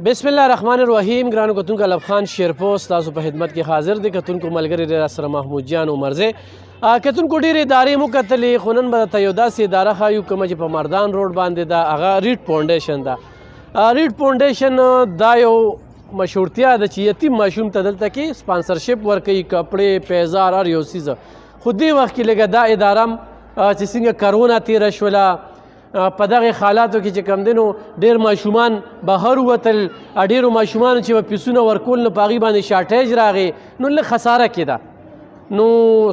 بسم الله الرحمن الرحیم. ګرانو کتونکو الب خان شیرپوست تاسو په خدمت کې حاضر دی. کتونکو ملګری دی راسره محمود جان عمرزی. کتونکو ډېرې ادارې مو کتلې خو نن به درته یو داسې اداره ښایو کومه چې په مردان روډ باندې ده، هغه ریډ فاونډیشن ده. ریډ فاونډیشن دا یو مشهورتیا ده چې یتیم ماشوم ته دلته کې سپانسرشپ ورکوي، کپړې، پیزار، هر یو څیز. خو دې وخت کې لږه دا اداره چې څنګه کرونا تېره شوله په دغه حالاتو کې چې کم دی نو ډېر ماشومان بهر ووتل، ډېرو ماشومانو چې به پیسونه ورکول نو په هغې باندې شارټیج راغی، نو لږ خساره کېده. نو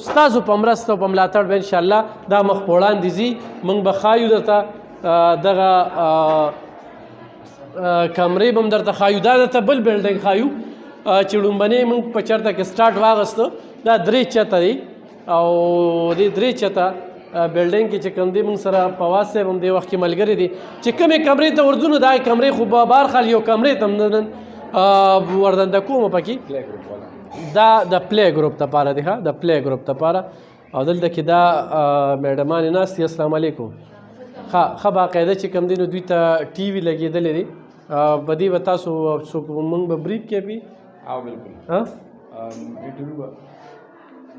ستاسو په مرسته او په ملاتړ به انشاءالله دا مخ په وړاندې ځي. موږ به ښایو درته دغه کمرې به هم درته ښایو. دا درته بل بلډنګ ښایو چې لومبنی موږ په چېرته کې سټارټ واخیسته. دا 3 چته دی او دې 3 چته بلډنګ کې چې کوم دی موږ سره فواز صاحب هم دې وخت کې ملګري دي چې کومې کمرې ته ورځو نو دا کمرې خو به بهرحال یو کمرې ته هم نن وردنده کومه پکې دا د پلی ګروپ دپاره دی. ښه د پلی ګروپ دپاره او دلته کې دا میډمانې ناستې. السلام علیکم. ښه باقاعده چې کوم دی نو دوی ته ټي وي لګېدلې دي. په دې به تاسو څوک موږ به بریف کوي. او بالکل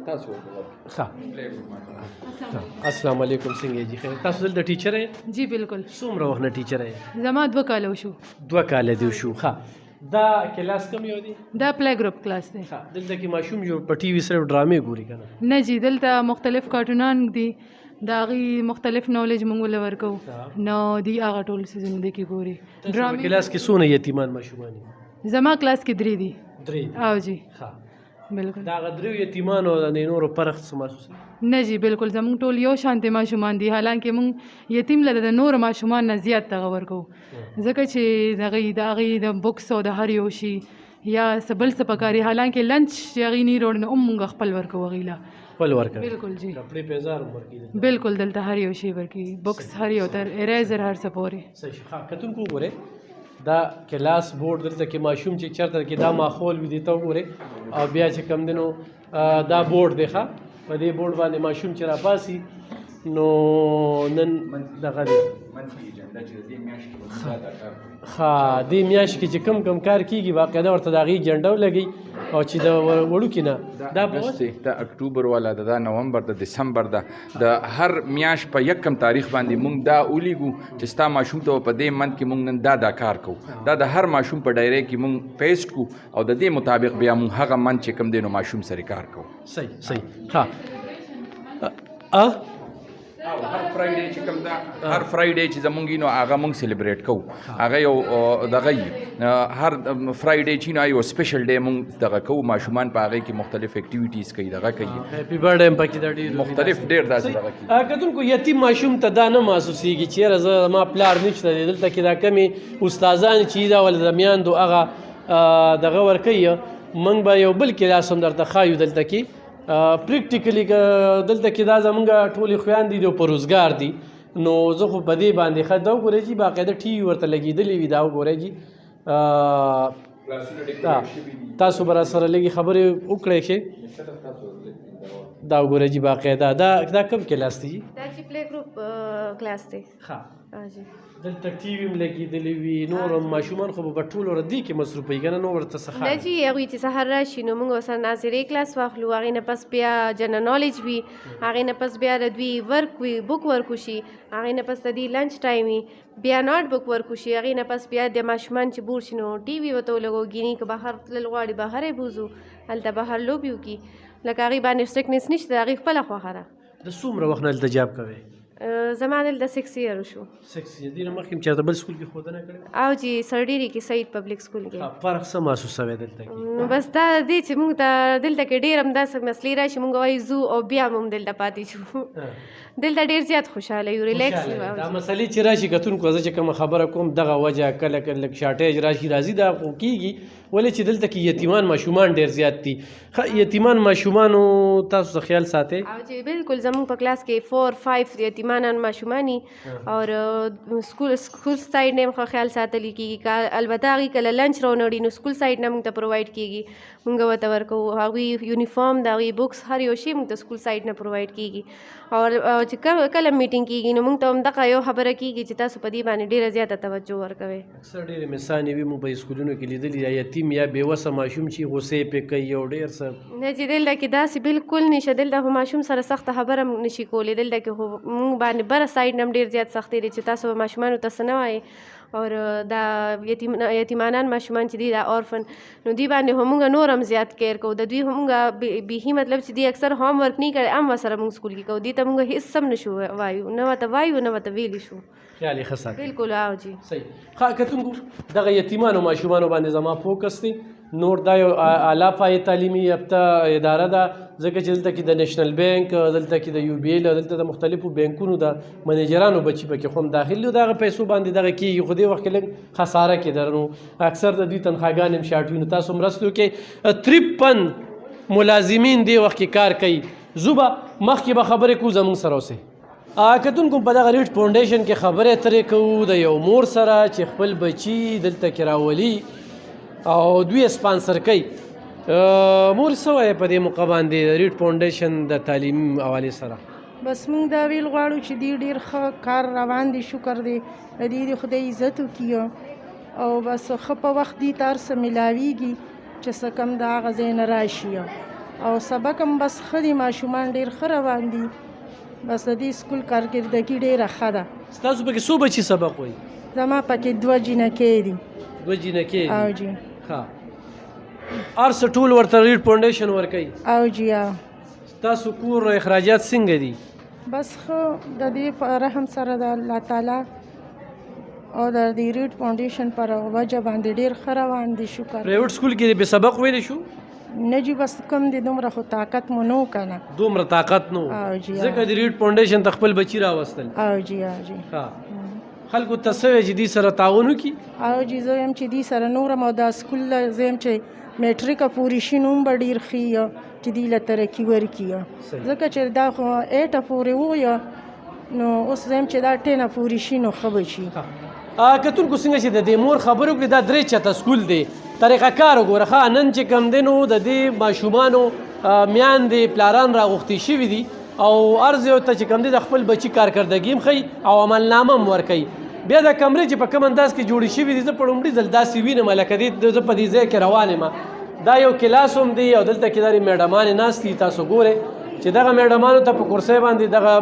تاسو السلام علیکم. څنګه جی خیر؟ تاسو دلته ټیچر یې؟ جی بالکل. څومره وخت نه ټیچر یې؟ زما 2 کاله وشو. 2 کاله دې وشو. ښه دا کلاس کوم یو دی؟ دا پلی ګروپ کلاس دی. دلته کې ماشوم یو په ټي وي صرف ډرامې ګوري که نه؟ نه جی دلته مختلف کارټونان دي، د هغې مختلف نالج موږ له ورکو نو دی هغه ټول څیزونه دی کې ګوري. ډرامې کلاس کې څونه یتیمان ماشومان دي؟ زما کلاس کې 3 دي. 3 او جی بالکل. دا هغه 3 یتیمانو د نورو فرق څه محسوس؟ نه جی بالکل زموږ ټول یو شانتې ماشومان دي، حالانکه موږ یتیم له د نورو ماشومان نه زیات دغه ورکو ځکه چې د هغې د بکس او د هر یو شي یا څه بل څه پکاري، حالانکه لنچ چې هغې نی روډ نه هم موږ خپل ورکو هغې له خپل ورکوي. بالکل جی کپړې پیزار هم ورکوي. بالکل دلته هر یو شی ورکوي، بکس هر یو تر اریزر هر څه پورې. صحیح. ښه کتونکو وګورئ دا کلاس بورډ دلته کې ماشوم چې چېرته کې دا ماحول وي دې ته وګورئ او بیا چې کم دی نو دا بورډ دی. ښه په دې بورډ باندې ماشوم چې راپاسي نو نن دغه دی. ښه دې میاشت کې چې کم کار کېږي باقاعده ورته د هغې ایجنډه ولګوي او چې د وړوکي نه دا د اکتوبر والا ده، دا نومبر ده، دسمبر ده، د هر میاشت په 1 تاریخ باندې موږ دا ولیږو چې ستا ماشوم ته په دې منت کې موږ نن دا کار کوو. دا د هر ماشوم په ډایرې کې موږ پیسټ کوو او د دې مطابق بیا موږ هغه منت چې کوم دی نو ماشوم سره کار کوو. صحیح. ښه هر فرایډے چې کوم دا هر فرایډے چې زمونږ نو هغه مونږ سلیبریټ کوو. هغه یو دغه هر فرایډے چې نو یو سپیشل ډے مونږ دغه کوو، ماشومان په هغې کې مختلف اکټیویټیز کوي، دغه کوي، هیپي برډے هم پکې دا ډېر مختلف ډېر داسې دغه کوي. کتونکو یتیم ماشوم ته دا نه محسوسېږي چې یاره زه زما پلار نشته دی. دلته کې دا کمې استادان چې دا ولې د میاندو هغه دغه ورکوي. موږ به یو بل کلاس هم درته ښایو دلته کې پریکټیکلي دلته کې دا زمونږ ټولې خویندې دي او په روزګار دي. نو زه خو په دې باندې ښه دا وګورئ چې باقاعده ټي وي ورته لګېدلې وي. دا وګورئ چې تاسو به راسره لږې خبرې وکړئ چې دا وګورئ چې باقاعده دا کوم کلاس دی؟ دا چې پلی ګروپ کلاس دی. ښه دلته ټي وي هم لګېدلې وي، نور ماشومان خو به په ټولو ردي کې مصروف وي که نه نو ورته څه نه جي هغوی چې سهار راشي نو موږ ورسره ناظرې کلاس واخلو، هغې نه پس بیا جنرل نالج وي، هغې نه پس بیا د دوی ورک وي بک ورکو شي، هغې نه پس د دوی لنچ ټایم وي بیا ناټ بک ورکو شي، هغې نه پس بیا د ماشومان چې بور شي نو ټي وي ورته ولګو ګیني که بهر تلل غواړي بهر یې بوځو هلته بهر لوبې وکړي. لکه هغې باندې سټرکنس نشته، د هغې خپله خوښه ده. د څومره وخت نه دلته جاب کوئ؟ زما دلته 6 ایئر شو. 6 ایئر دې نه مخکې هم چېرته بل سکول کې ښودنه کړې؟ او جی سرډیري کې سعید پبلک سکول کې. فرق څه محسوسوی دلته کې؟ بس دا دی چې موږ ته دلته کې ډېر همداسې مسلې راشي موږ وایو ځو او بیا هم دلته پاتې شو. دلته ډېر زیات خوشحاله یو، ریلیکس یو. دا مسلې چې راشي کتونکو زه چې کومه خبره کوم دغه وجه کله کله لږ شارټیج راشي راځي دا خو کېږي ولې چې دلته کې یتیمان ماشومان ډېر زیات دي. یتیمان ماشومانو تاسو څه خیال ساتئ؟ او چې بالکل زموږ په کلاس کې 4-5 یتیمانان ماشومانی اور سکول سایډ نه خو خیال ساتلی کېږي. البته هغوی کله لنچ راونړي نو سکول سایډ نه موږ ته پرووایډ کېږي، موږ ورته ورکوو. هغوی یونیفارم د هغوی بکس هر یو شی موږ ته سکول سایډ نه پرووایډ کېږي. او چې کله میټینګ کېږي نو موږ ته همدغه یو خبره کېږي چې تاسو په دې باندې ډېره زیاته توجه ورکوئ. اکثر ډېرې مثانې وي موږ په سکولونو کې لیدلي یا یتیم یا بېوسه ماشوم چې غوسې پرې کوي او ډېر څه نه چې دلته کې داسې بالکل نشته. دلته خو ماشوم سره سخته خبره هم نشي کولی. دلته کې خو موږ باندې بره سایډ نه هم ډېر زیات سختۍ دی چې تاسو ماشومانو ته څه نه وایئ. اور دا یتیمانان ماشومان چې دي دا اورفن نو دوی باندې هم موږ نور هم زیات کیر کوو. د دوی هم موږ بیخي مطلب چې دوی اکثر ہوم ورک نه کوي هم ورسره موږ سکول کې کوو. دوی ته موږ هېڅ هم نشو وایو، نه ورته وایو نه ورته ویلی شو. خیال یې ښه ساتئ. بالکل او جی صحیح. کتونکو دغه یتیمانو ماشومانو باندې زما فوکس دی. نور دا یو اعلی پایې تعلیمي یافته اداره ده ځکه چې دلته کې د نیشنل بینک، دلته کې د یو بی ایل، دلته د مختلفو بینکونو د منیجرانو بچي پکې خو هم داخل دي. دغه پیسو باندې دغه کېږي خو دې وخت کې لږ خساره کېده نو اکثر د دوی تنخواګانې هم شاټ وي. نو تاسو مرستو کې 53 ملازمین دې وخت کې کار کوي. زه به مخکې به خبرې کوو زموږ سره اوسئ. کتونکو په دغه ریټ فاونډیشن کې خبرې اترې کوو د یو مور سره چې خپل بچي دلته کې راولي او دوی سپانسر کوي. مور څه وایي په دې موقع باندې د ریټ فاونډیشن د تعلیم حوالې سره؟ بس موږ دا ویل غواړو چې دوی ډېر ښه کار روان دي، شکر دی د دې د خدای عزت وکړي او بس ښه په وخت دي ته هر څه میلاویږي چې څه کم د هغه ځای نه راشي او سبق هم بس ښه دي. ماشومان ډېر ښه روان دي. بس د دې سکول کارکردګي ډېره ښه ده. ستاسو پکې څو بچي سبق وایي؟ زما پکې 2 جینکۍ دي. 2 جینکۍ او جی ښه. هر څه ټول ورته ریټ فاونډیشن ورکوي؟ او جی ستاسو کور اخراجات څنګه دي؟ بس ښه د دې په رحم سره د الله تعالی او د دې ریټ فاونډیشن پر وجه باندې ډېر ښه روان دي. شکر. پرایویټ سکول کې به سبق ویلی شو؟ نه جی بس کم دي دومره خو طاقت مو نو کنه. دومره طاقت نو ځکه د ریټ فاونډیشن ته خپل بچي راوستل. او جی خلکو ته څه وایي چې دوی سره تعاون وکړي؟ او جی زه یم چې دوی سره نور هم او دا سکول زه یم چې میټریکه پورې شي نو هم به ډېر ښه چې دوی له ترقي ورکړي ځکه چې دا خو 8 پورې وویه نو اوس زه یم چې دا 10 پورې شي نو ښه به شي. کتونکو څنګه چې د دې مور خبرو کړې دا 3 چته سکول دی طریقه کار وګوره. ښه نن چې کم دی نو د دې ماشومانو میاندې پلاران راغوښتي شوي دي او عرض یو ته چې کم دی د خپل بچي کارکردګي هم ښیي او عملنامه هم ورکوي. بیا د کمرې چې په کوم انداز کې جوړې شوي دي زه په لومړي ځل داسې وینم لکه زه په دې ځای کې روان یم. دا یو کلاس هم دی او دلته کې دا میډمانې ناست دي. تاسو ګورئ چې دغه میډمانو ته په کرسۍ باندې دغه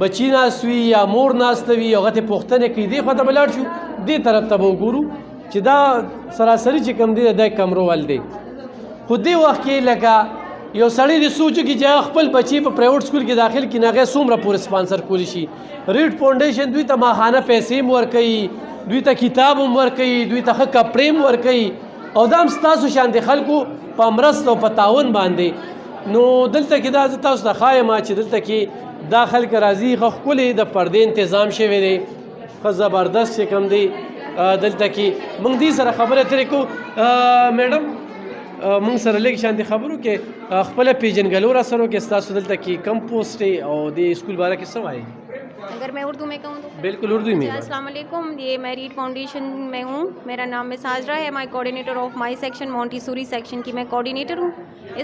بچی ناست وي یا مور ناسته وي هغه ته پوښتنې کوي. دې خوا ته به لاړ شو دې طرف ته به وګورو چې دا سراسري چې کوم دی د کمرو ول دی. خو دې وخت کې لکه یو سړی د سوچو کې چې خپل بچی په پرایویټ سکول کې داخل کړي هغه څومره پورې سپانسر کولی شي. ریټ فاونډیشن دوی ته ماهانه پیسې هم ورکوي، دوی ته کتاب هم ورکوي، دوی ته ښه کپړې هم ورکوي او دا هم ستاسو شانتې خلکو په مرسته او په تعاون باندې. نو دلته کې دا زه تاسو ته ښایم چې دلته کې دا خلک راځي ښه ښکلې د پردې تنظیم شوی دی ښه زبردست چې کوم دی. دلته کې موږ دې سره خبرې اترې کوو. میډم موږ سره لږ شانتې خبرو کې خپله پیژنګلو را سره کې ستاسو دلته کې کم پوسټ او د سکول باره کې څه وایي؟ अगर मैं उर्दू में कहूँ तो बिल्कुल उर्दू में। अस्सलाम वालेकुम, ये मैं रीड फाउंडेशन में हूँ। मेरा नाम मिसाजरा है। माई कोऑर्डिनेटर ऑफ माई सेक्शन मोंटीसूरी सेक्शन की मैं कोऑर्डिनेटर हूँ।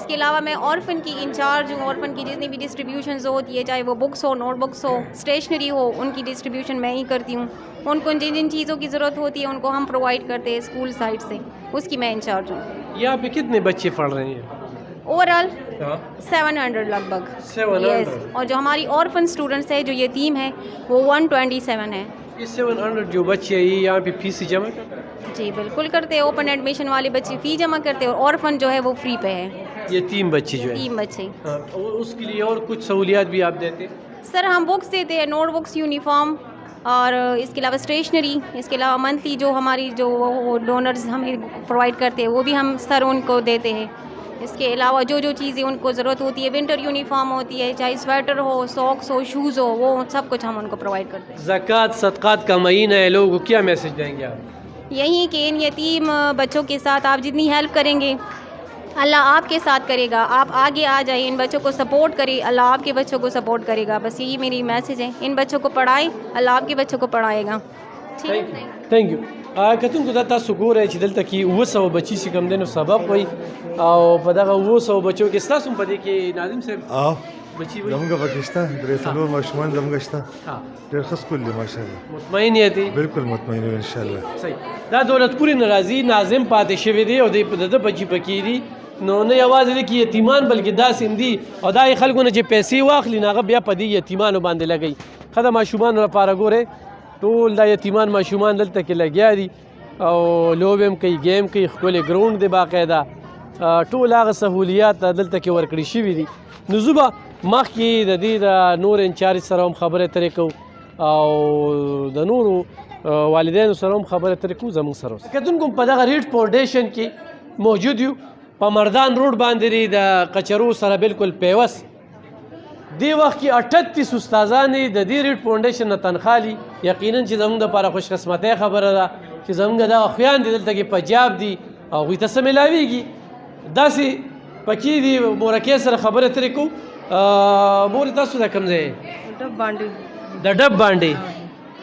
इसके अलावा मैं ऑर्फन की इंचार्ज हूँ। ऑर्फन की जितनी भी डिस्ट्रीब्यूशन होती है चाहे वो बुक्स हो, नोटबुक्स हो, स्टेशनरी हो, उनकी डिस्ट्रीब्यूशन मैं ही करती हूँ। उनको जिन जिन चीज़ों की ज़रूरत होती है उनको हम प्रोवाइड करते हैं स्कूल साइड से, उसकी मैं इंचार्ज हूँ। यहाँ पे कितने बच्चे पढ़ रहे हैं? ओवरऑल 700 लगभग। 700। और जो हमारी ऑर्फन स्टूडेंट्स है जो यतीम है वो 127 है। ये 700 जो बच्चे हैं ये यहाँ पे फीस जमा करते हैं? जी बिल्कुल करते हैं। ओपन एडमिशन वाले बच्चे फ़ी जमा करते हैं और ऑर्फन जो है वो फ्री पे है। ये 3 बच्चे जो है? 3 बच्चे। और उसके लिए और कुछ सहूलियात भी आप देते हैं? सर हम बुक्स देते हैं, नोटबुक्स, यूनिफॉर्म और इसके अलावा स्टेशनरी। इसके अलावा मंथली जो हमारी जो डोनर्स हमें प्रोवाइड करते हैं वो भी हम सर उनको देते हैं। इसके अलावा जो जो चीज़ें उनको ज़रूरत होती है, विंटर यूनिफॉर्म होती है, चाहे स्वेटर हो, सॉक्स हो, शूज़ हो, वो सब कुछ हम उनको प्रोवाइड करते हैं। ज़कात सदक़ात का महीना है, लोगों को क्या मैसेज देंगे आप? यही कि इन यतीम बच्चों के साथ आप जितनी हेल्प करेंगे अल्लाह आपके साथ करेगा। आप आगे आ जाइए, इन बच्चों को सपोर्ट करिए, अल्लाह आपके बच्चों को सपोर्ट करेगा। बस यही मेरी मैसेज है, इन बच्चों को पढ़ाएं, अल्लाह आपके बच्चों को पढ़ाएगा। ठीक है, थैंक यू। کتونکو دا تاسو ګورئ چې دلته کې 900 بچي چې کوم دی نو سبق وایي او په دغه 900 بچو کې ستاسو هم په دې کې ناظم صاحب بچي وایي زموږ پکې شته درې څلور ماشومان زموږ شته ډېر ښه سکول دی ماشاءالله مطمئن یې بالکل مطمئن یم انشاءالله صحیح دا دولت پوری ناراضي ناظم پاتې شوی دی او د بچي پکې دي نو نه یوازې دی کې یتیمان بلکې داسې هم دي او دا خلکو نه چې پیسې واخلي نو هغه بیا په دې یتیمانو باندې لګوي ښه د ماشومانو لپاره ګورئ ټول دا یتیمان ماشومان دلته کې لګیا دي او لوبې هم کوي ګیم کوي ښکلی ګراونډ دی باقاعده ټول هغه سهولیات دلته کې ورکړي شوي دي نو زه به مخکې د دې د نور انچارج سره هم خبرې اترې کوو او د نورو والدینو سره هم خبرې اترې کوو زموږ سره اوسئ کتونکو په دغه ریډ فاونډیشن کې موجود یو په مردان روډ باندې د کچرو سره بالکل پیوست دی وخت کې 38 استادانې د دې ریډ فاونډیشن نه تنخالي یقینا چې زموږ دپاره خوش قسمتۍ خبره ده چې زموږ دغه خویندې دلته کې پنجاب دي او هغوی ته څه میلاویږي داسې پکې دي مورکۍ سره خبرې اترې کوو مورې تاسو د کوم ځای ډب باندې د ډب باندې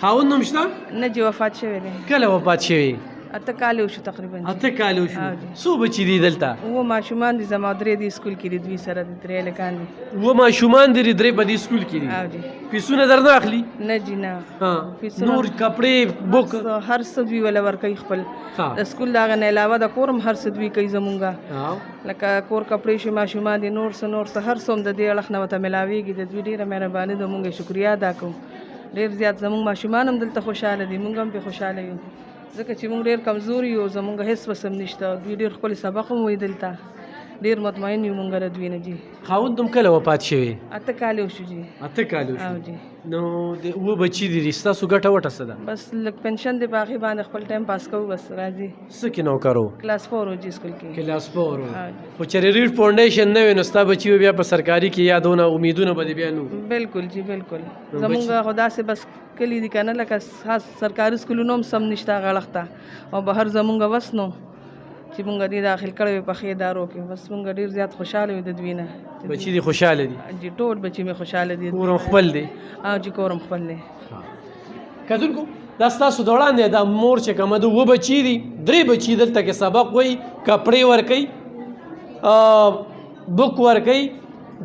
خاوند نوم شته نه جی وفات شوی دی کله وفات شوی 8 کال وشو تقریبا 8 کال وشو څو بچي دي دلته و ماشومان دي زما درې دي سکول کې دي دوی سره دي درې لکان دي و ماشومان دي درې په دې سکول کې او دي جی فیسونه درنه اخلي نه جی نه نور کپړې بوک هر څه دوی ولا ورکوي خپل د سکول دغه نه علاوه د کورم هر څه دوی کوي زمونږه لکه کور کپړې شي ماشومان دي نور څه هر څوم د دې اړخ نه ورته میلاویږي د دوی ډېره مهرباني ده مونږ شکریا ادا کوو ډېر زیات زمونږ ماشومان هم دلته خوشحاله دي مونږ هم پرې خوشحاله یو ځکه چې مونږ ډېر کمزوري یو زمونږ هېڅ وس هم نشته دوی ډېر ښکلی سبق هم وایي دلته ډېر مطمئن یو مونږ له دوی نه جي خاوند هم کله وفات شوی 8 کال وشو جي 8 کال او وشو جي نو د و بچی دي ستاسو ګټه وټه څه ده بس لږ پنشن دی باغې باندې خپل ټایم پاس کوو بس راځي څه کې نو کارو کلاس 4 و جي سکول کې کلاس 4 خو چې ریډ فاونډیشن نه وي نو ستا بچي بیا په سرکاري کې یادونه امیدونه به دې بیا نو بالکل جی بالکل زمونږ خدا سے بس کلی دي کنه لکه خاص سرکاري سکولونو هم سم نشته غلطه او بهر زمونږ وس نو چې مونږ دې داخل کړی په ښې ادارو کې بس مونږ ډېر زیات خوشحاله یو د دوی نه بچي دي خوشحاله دي جی ټول بچي مې خوشحاله دي کورم خپل دی او جی کورم خپل دی کتونکو دا ستاسو د وړاندې دا مور چې کومه ده اووه بچي دي درې بچي دلته کې سبق وایي کپړې ورکوي بک ورکوي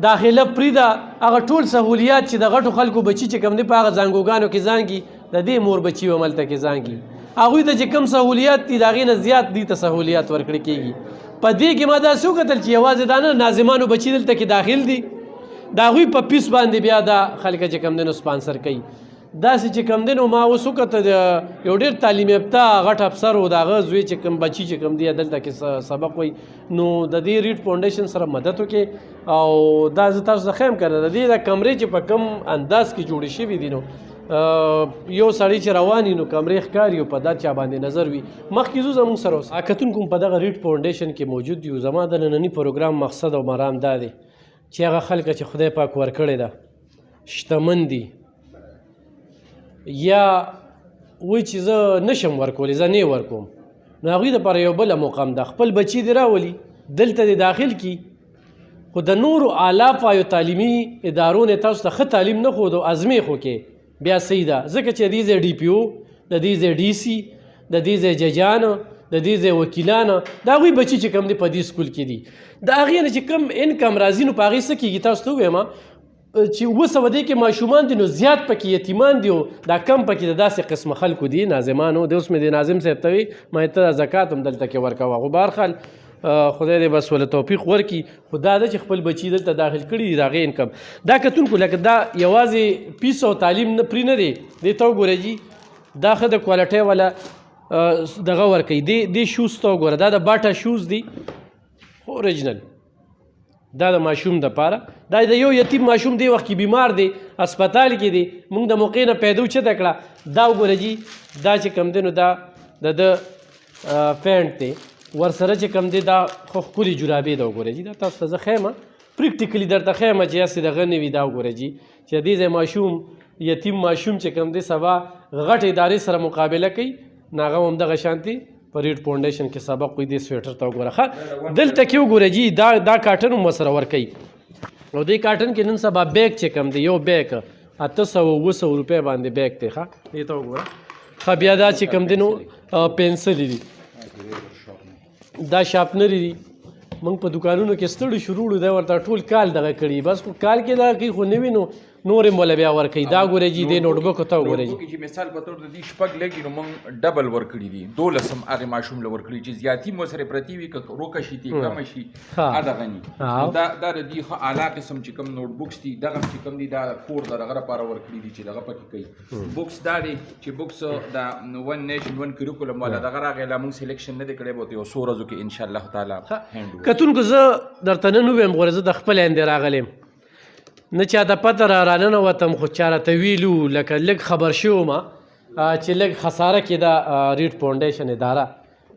داخله پرېږده هغه ټول سهولیات چې د غټو خلکو بچي چې کوم دی په هغه زانګوګانو کې زانګي د دې مور بچي هملته کې زانګي هغوی ته چې کوم سهولیات دي د هغې نه زیات دي ته سهولیات ورکړل کېږي په دې کې ما داسې وکتل چې یوازې دا نه ناظمانو بچي دلته کې داخل دي د هغوی په پیس باندې بیا دا خلک چې کوم دی نو سپانسر کوي داسې چې کوم دی نو ما اوس وکته یو ډېر تعلیم یافته غټ افسر و د هغه زوی چې کوم بچي چې کوم دی دلته کې سبق وایي نو د دې ریډ فاونډیشن سره مدد وکړي او دا زه تاسو ته ښیم کنه د دې د کمرې چې په کوم انداز کې جوړې شوي دي نو یو سړی چې روان وي نو کمرې ښکاري او په دا چا باندې نظر وي مخکې زو زموږ سره اوس کتونکو په دغه ریډ فاونډیشن کې موجود یو زما د ننني پروګرام مقصد او مرام دا دی چې هغه خلک چې خدای پاک ورکړی ده شتمن دي یا وایي چې زه نشم ورکولی زه نه ورکوم نو هغوی دپاره یو بله مقام ده خپل بچي دې راولي دلته دې داخل کړي خو د نورو اعلی پایو تعلیمي ادارو نه تاسو ته ښه تعلیم نه ښودو ازمې خو کې بیا صحیح ده ځکه چې د دې ځای ډي پي او د دې ځای ډي سي د دې ځای ججانو د دې ځای وکیلانو د هغوی بچي چې کوم دی په دې سکول کې دي د هغې نه چې کوم انکم راځي نو په هغې څه کېږي تاسو ته ووایم چې 900 دې کې ماشومان دي نو زیات پکې یتیمان دي او دا کم پکې د داسې قسمه خلکو دي ناظمانو د اوس مې د ناظم صاحب ته وي ما ته زکات هم دلته کې ورکوه خو بهرحال خدای دې بس ول توفیق ورکړي خو دا ده چې خپل بچي دلته داخل کړي دي د هغې انکم دا کتونکو لکه دا یوازې پیس او تعلیم نه پرې نه دی دې ته وګوره جي دا ښه د کوالټۍ والا دغه ورکوي دې شوز ته وګوره دا د باټا شوز دي اوریجنل دا د ماشوم دپاره دا د یو یتیم ماشوم دی وخت کې بیمار دی هسپتال کې دی موږ د موقع نه پیدا اوچته کړه دا وګوره جي دا چې کوم دی نو دا د پینټ دی ورسره چې کوم دی دا خو ښکلې جرابې ده وګوره جي دا تاسو ته زه ښیم پریکټیکلي درته ښیم چې هسې دغه نه وي دا وګوره جي چې دې ځای ماشوم یتیم ماشوم چې کوم دی سبا غټ ادارې سره مقابله کوي نو هغه هم دغه شانتي په ریډ فاونډیشن کې سبق وي دې سویټر ته وګوره ښه دلته کې وګوره جي دا کاټن هم ورسره ورکوي او دې کاټن کې نن سبا بیگ چې کوم دی یو بیگ 800 روپۍ باندې بیگ دی ښه دې ته وګوره ښه بیا دا چې کوم دی نو پنسلې دي دا شارپنرې دي موږ په دوکانونو کې ستړي شروع دی ورته ټول کال دغه کړي بس کال کې دا کوي خو نه وینو نور یې مولا بیا ورکوي دا ګوره جي دې نوټبوک ته وګوره جي چې مثال په تور د دې شپږ لګي نو موږ ډبل ورکړي دي 12 هغه ماشوم له ورکړي چې زیاتی مو سره پرتی وي روکه شي تی کم شي ادا غني دا د دې خو اعلی قسم چې کوم نوټ بوکس دي دغه چې کوم دي دا کور دغه لپاره ورکړي دي چې دغه پکې کوي بوکس دا دی چې بوکس دا ون نیشن ون کریکولم ولا دغه راغلی موږ سلیکشن نه دی کړی بوته یو څو ورځو کې ان شاء الله تعالی هند کتونکو زه درته نن ویم غوړه زه د خپل اندې راغلم نه چا د پته رانه وتم خو چا راته ویلو لکه لږ خبر شوم چې لږ خساره کې دا ریډ فاونډیشن اداره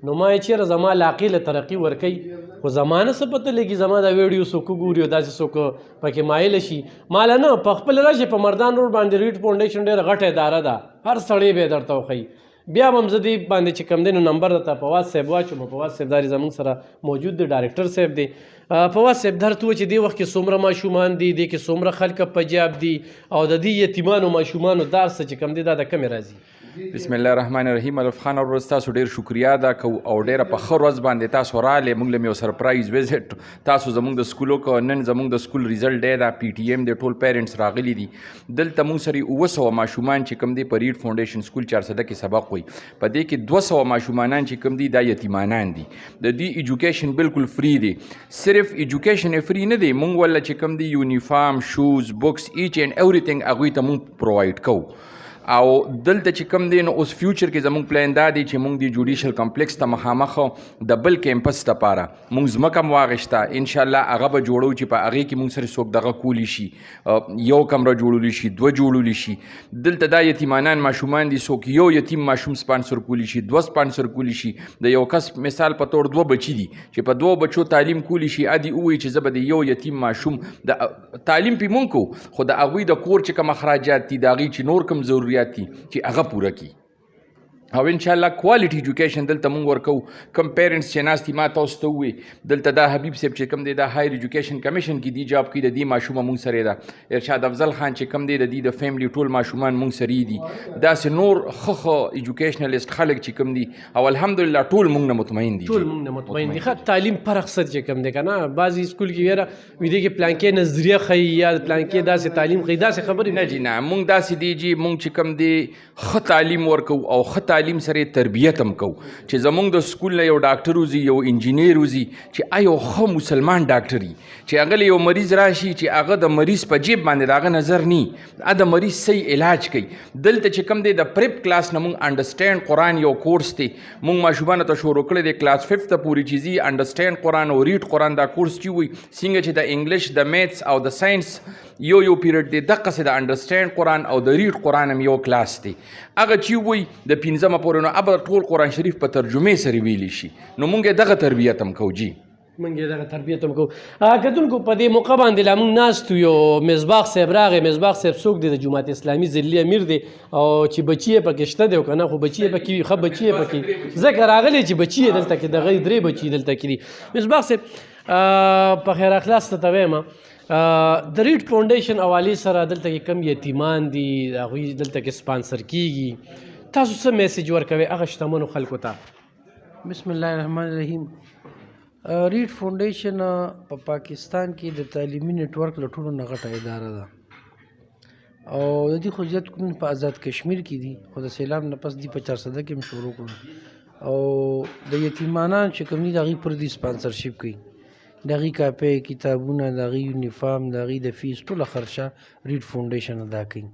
نو ما یې چېرې زما علاقې له ترقي ورکوي خو زما نه څه پته لګي زما دا ویډیو څوک وګوري او داسې څوک پکې مایله شي ماله نه په خپل راشي په مردان روډ باندې ریډ فاونډیشن ډېره غټه اداره ده هر سړی به یې درته وښیي بیا به هم زه دې باندې چې کوم دی نو نمبر درته په واتساپ واچوم په واتساپ داري زموږ سره موجود دی ډایرکټر صاحب دی په واتساپ درته و چې دې وخت کې څومره ماشومان دي دې کې څومره خلک پنجاب دي او د دې یتیمانو ماشومانو دا څه چې کوم دی دا د کمې راځي بسم الله الرحمن الرحیم الف خان اور تاسو ډیر شکریا ادا کو او ډیره په خور ورځ باندې تاسو رااله موږ له یو سرپرایز وزټ تاسو زموږ د سکولو کو نن زموږ د سکول ریزلټ دی دا پی ټی ایم د ټول پیرنټس راغلي دي دلته موږ سره 900 ماشومان چې کوم دی په ریډ فاونډیشن سکول 400 کې سبق وي په دې کې 200 ماشومان چې کوم دی دا یتیمانان دي د دې ایجوکیشن بالکل فری دی صرف ایجوکیشن فری نه دی موږ ولا چې کوم دی یونیفارم شوز بوکس ایچ اینڈ ایوریثینګ هغه ته موږ پرووایډ کوو او دلته چې کوم دی نو اوس فیوچر کې زموږ پلان دا دی چې موږ د جوډیشل کمپلیکس ته مخامخ د بل کیمپس لپاره موږ ځمکه هم واغېسته انشاءالله هغه به جوړو چې په هغې کې موږ سره څوک دغه کولی شي یو کمره جوړولی شي دوه جوړولی شي دلته دا یتیمانان ماشومان دي څوک یو یتیم ماشوم سپانسر کولی شي دوه سپانسر کولی شي د یو کس مثال په طور دوه بچي دي چې په دوه بچو تعلیم کولی شي ادي ووایي چې زه به د یو یتیم ماشوم د تعلیم پې مونږ کوو خو د هغوی د کور چې کوم اخراجات دي د هغې چې نور کوم ضروري چې هغه پوره کی او ان شاء الله کوالټي ایجوکیشن دلته مونږ ورکو کم پیرنټس چې ناستي ما تاسو ته وي دلته دا حبیب صاحب چې کم دی دا هایر ایجوکیشن کمیشن کې دی جاب کې د دې ماشومه مونږ سره ده ارشاد افضل خان چې کم دی د دې د فیملی ټول ماشومان مونږ سره دي داسې نور خخ ایجوکیشنلیست خلک چې کم دي او الحمدلله ټول مونږ نه مطمئن دي ټول مونږ نه مطمئن دي ښه تعلیم پر اقصد چې کم دی که نه بعضې سکول کې ویره وي دې کې پلانکې نظریه ښیي یا پلانکې داسې تعلیم ښیي داسې خبرې نه جي نه مونږ داسې دی جي مونږ چې کم دی ښه تعلیم ورکو او ښه تعلیم سره تربیت هم کو چې زمونږ د سکول نه یو ډاکټر وځي یو انجینیر وځي چې یو ښه مسلمان ډاکټر وي چې هغه له یو مریض راشي چې هغه د مریض په جیب باندې د هغه نظر نی د مریض صحیح علاج کوي دلته چې کوم دی د پریپ کلاس نه مونږ انډرسټینډ قرآن یو کورس دی مونږ ماشومانو ته شروع کړی دی کلاس 5 ته پورې چې ځي انډرسټینډ قرآن او ریډ قرآن دا کورس چې وي څنګه چې د انګلیش د میتھس او د ساینس یو پیریډ دی دقسې د انډرسټینډ قرآن او د ریډ قرآن هم یو کلاس دی هغه چې وي د 15مه پورې نو اب ټول قرآن شریف په ترجمې سره ویلی شي نو مونږ دغه تربیت هم کوو جی مونږ دغه تربیت هم کوو کتونکو په دې موقع باندې لا مونږ ناست یو مصباح صاحب راغی مصباح صاحب څوک دی د جماعت اسلامي ضلعي امیر دی او چې بچي یې پکې شته دی او که نه خو بچي یې پکې وي ښه بچي یې پکې ځکه راغلی چې بچي یې دلته کې دغه 3 بچي دلته کې دي مصباح صاحب په خیر اخلاص ته وایم د ریډ فاونډیشن حوالې سره دلته کې کم یتیمان دي هغوی دلته کې سپانسر کیږي تاسو څه میسیج ورکوئ هغه شتمنو خلکو ته بسم الله الرحمن الرحیم ریډ فاونډیشن په پاکستان کې د تعلیمي نیټورک له ټولو نه غټه اداره ده او د دې خو زیات کورونه په آزاد کشمیر کې دي خو د سیلاب نه پس دي په 400 کې هم شروع کړو او د یتیمانان چې کوم دي د هغوی پر دې سپانسرشپ کوي د هغوی کاپۍ کتابونه د هغوی یونیفارم د هغوی د فیس ټوله خرچه ریډ فاونډیشن ادا کوي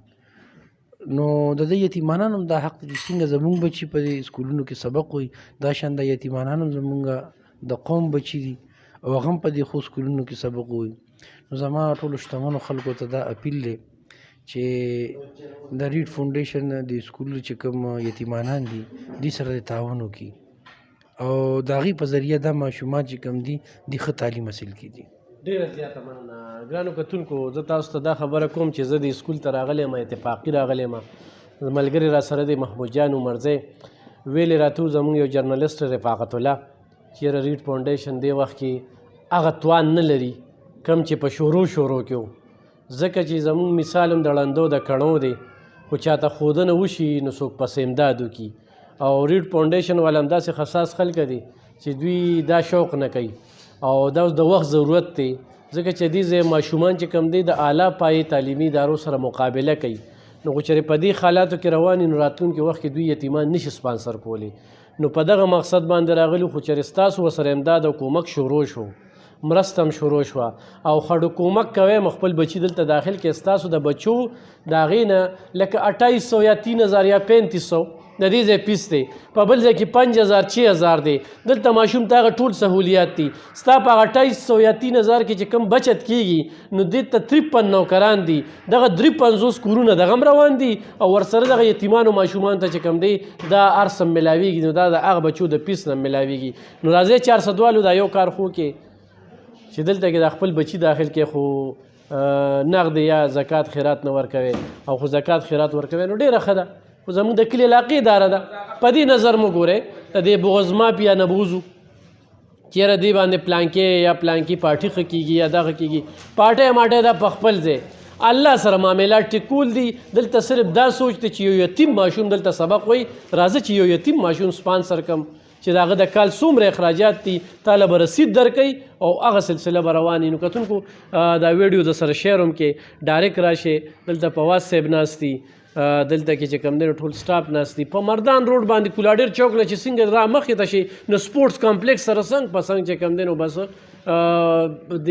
نو د دې یتیمانان هم دا حق دی چې څنګه زموږ بچي په دې سکولونو کې سبق وایي دا شان د یتیمانان هم زموږ د قوم بچي دي او هغه هم په دې ښو سکولونو کې سبق وایي نو زما ټولو شتمنو خلکو ته دا اپیل دی چې د ریډ فاونډیشن د سکولو چې کوم یتیمانان دي دې سره د تعاون وکړي او د هغې په ذریعه دا ماشومان چې کوم دي د ښه تعلیم حاصل کړي ډیره زیاته مننه ګرانو کتونکو زه تاسو ته دا خبره کوم چې زه د سکول ته راغلی یم اتفاقي راغلی یم ملګري را سره دی محمود جان عمرزی ویلې راته زموږ یو جرنلسټ رفاقت الله چېرې ریډ فاونډیشن دې وخت کې هغه توان نه لري کم چې په شروع کې و ځکه چې زموږ مثال هم د ړندو د کڼو دی خو چاته ښودنه وشي نو څوک پسې امداد وکړي او ریډ فاونډیشن والا هم داسې خصاص خلک دي چې دوی دا شوق نه کوي او دا اوس د وخت ضرورت دی ځکه چې دې ځای ماشومان چې کوم دی د اعلی پایې تعلیمي ادارو سره مقابله کوي نو خو چېرې په دې حالاتو کې روان نو راتلونکي وخت کې دوی یتیمان نشي سپانسر کولی نو په دغه مقصد باندې راغلي خو چېرې ستاسو ورسره امداد او کومک شروع شو مرسته هم شروع شوه او خړو کومک کوئ خپل بچي دلته داخل کې ستاسو د بچو د هغې نه لکه 2800 یا 3000 یا 3500 د دې ځای فیس دی په بل ځای کې 5000 6000 دی دلته ماشوم ته هغه ټول سهولیات دي ستا په هغه 2800 یا 3000 کې چې کم بچت کېږي نو دې ته 53 نوکران دي دغه 53 کورونه دغه هم روان دي او ورسره دغه یتیمانو ماشومان ته چې کم دی دا ارس هم میلاویږي نو دا د هغه بچو د فیس نه میلاویږي نو راځئ 400 والو دا یو کار خو کې چې دلته کې د خپل بچي داخل کې خو نغد یا زکات خیرات نه ورکوي او خو زکات خیرات ورکوي نو ډېره ښه ده خو زموږ د کلي علاقې اداره ده په دې نظر مو ګورئ د دې بغض مافیا نه بوځو چېرې دې باندې پلانکې یا پلانکي پارټي ښه کېږي یا دغه کېږي پارټی ماټی دا په خپل ځای الله سره معاملات ټیکول دي دلته صرف دا سوچ دی چې یو یتیم ماشوم دلته سبق وایي راځه چې یو یتیم ماشوم سپانسر کم چې د هغه د کال څومره اخراجات دي تاله به رسید درکوي او هغه سلسله به روانې نو کتونکو دا ویډیو د سره شیر هم کې ډایرکټ راشئ دلته فواز صاحب ناست دي دلته کې چې کوم دی ټول سټاف ناست دي په مردان روډ باندې کولاډیر چوک نه چې څنګه را مخې ته شي نو سپورټس کمپلیکس سره څنګ په څنګ چې کوم دی نو بس د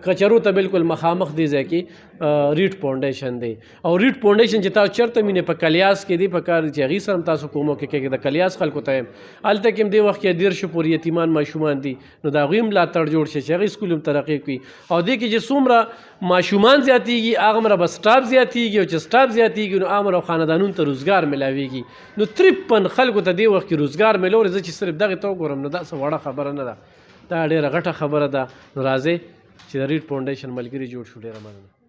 کچرو ته بالکل مخامخ دی ځای کې ریډ فاونډیشن دی او ریډ فاونډیشن چې تاسو چېرته مینې په کلیاس کې دی په کار چې هغې سره هم تاسو کومو کې د کلیاس خلکو ته یم هلته کې هم دې وخت کې 150 پورې یتیمان ماشومان دي نو د هغوی هم ملاتړ جوړ شي چې هغې سکول هم ترقي کړي او دې کې چې څومره ماشومان زیاتېږي هغومره به سټاف زیاتېږي او چې سټاف زیاتېږي نو هغومره خاندانونو ته روزګار میلاویږي نو 53 خلکو ته دې وخت کې روزګار میلوري زه چې صرف دغې ته وګورم نو دا څه وړه خبره نه ده دا ډېره غټه خبره ده نو راځئ چې د ریډ فاونډیشن ملګري جوړ شو ډېره مننه